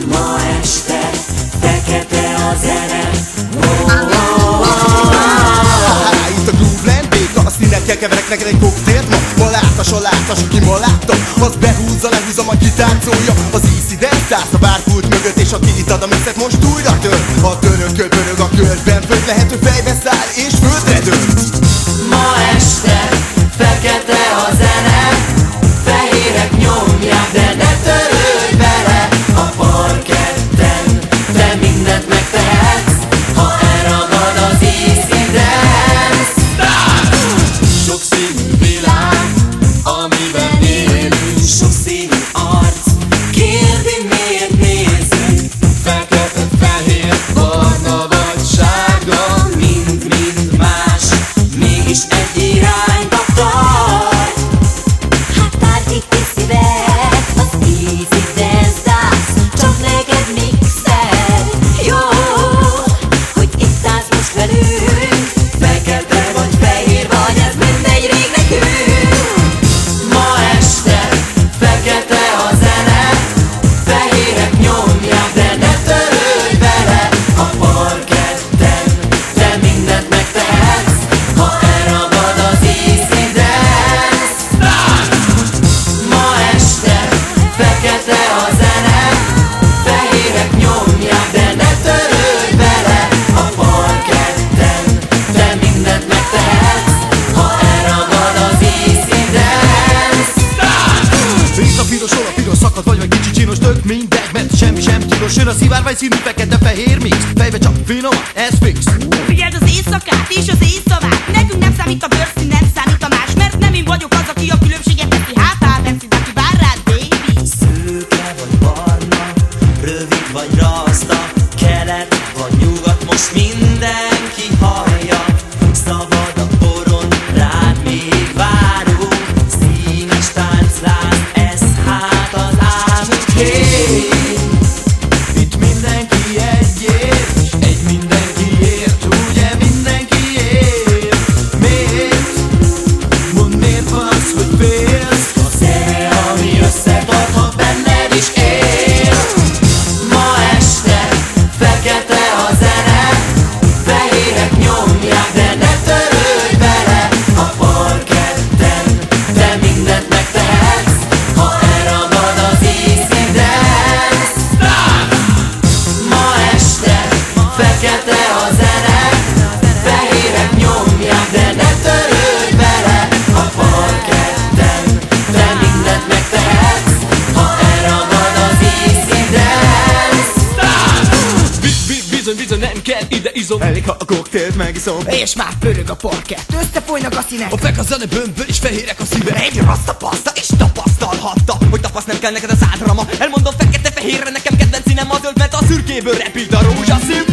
Ma este fekete a zene. Itt a groove lendéka, a színekkel keverek neked egy koktélt. Ma látas, aki ma látta, az behúzza, lehúzom a gitárcója. Az easy dance állsz a bárpult mögött, és aki itt ad a mixet, most újra tör. A török pörög a körben, föld lehető fejbe száll és földre dől. Ma este fekete a zene, fehérek nyomják, de ne törődj vele. A parketten te mindent megtehetsz, ha elragad az easy dance. Sokszínű világ, amiben élünk, sokszínű arc, kérdi miért nézünk. Fekete, fehér, barna vagy sárga, Mind más, mégis egy irányba tart. Hát party szíved, az easy dance dance, csak neked mixel. Jó, hogy itt állsz most velünk, Fekete vagy fehér vagy, ez mindegy rég nekünk. Ma este fekete a zene, fehérek nyomják, de ne törődj vele. A parketten te mindent megtehetsz, ha elragad az easy dance. Ma este fekete a zene, fehérek nyomják, de ne törődj vele. A parketten te mindent megtehetsz, ha elragad az easy dance. Itt a piros szakad vagy kicsi csinos, tök mindegy, mert semmi sem tilos. Jön a szivárvány színű fekete-fehér mix, fejbe csak finom, ez fix. Figyeld az éjszakát és az éjszavát, nekünk nem számít a bőrszín, nem számít a más, mert nem én vagyok az, aki a különbséget teszi. Hát Benszid, aki vár rád, baby. Szőke vagy barna, rövid vagy rasta, kelet vagy nyugat, most mindenki hallja. Szabad a poron, rád még várunk, színes tánclánc, ez hát az álmunk. Hey! Itt mindenki egyért, és egy mindenkiért, ugye mindenkiért. Miért? Mondd, miért van az, hogy félsz? A zene, ami összetart, ha benned is él. Ma este fekete a zene, fehérek nyomják, de ne törődj vele. A parketten te mindent megtehetsz, ha elragad az easy dance. Ma este fekete a zene, fehérek nyomják, de ne törődj vele. A parketten te mindent megtehetsz, ha elragad az easy dance. Bizony, nem kell ide izom. Elég, ha a koktélt megiszom. És már pörög a parkett, összefolynak a színek. A fek a zene bömböl és fehérek a szíve. Egy rasztapaszta és tapasztalhatta, hogy tapaszt nem kell neked a szádra ma. Elmondom fekete-fehérre, nekem kedvenc színem a zöld, mert a szürkéből repít a rózsaszín.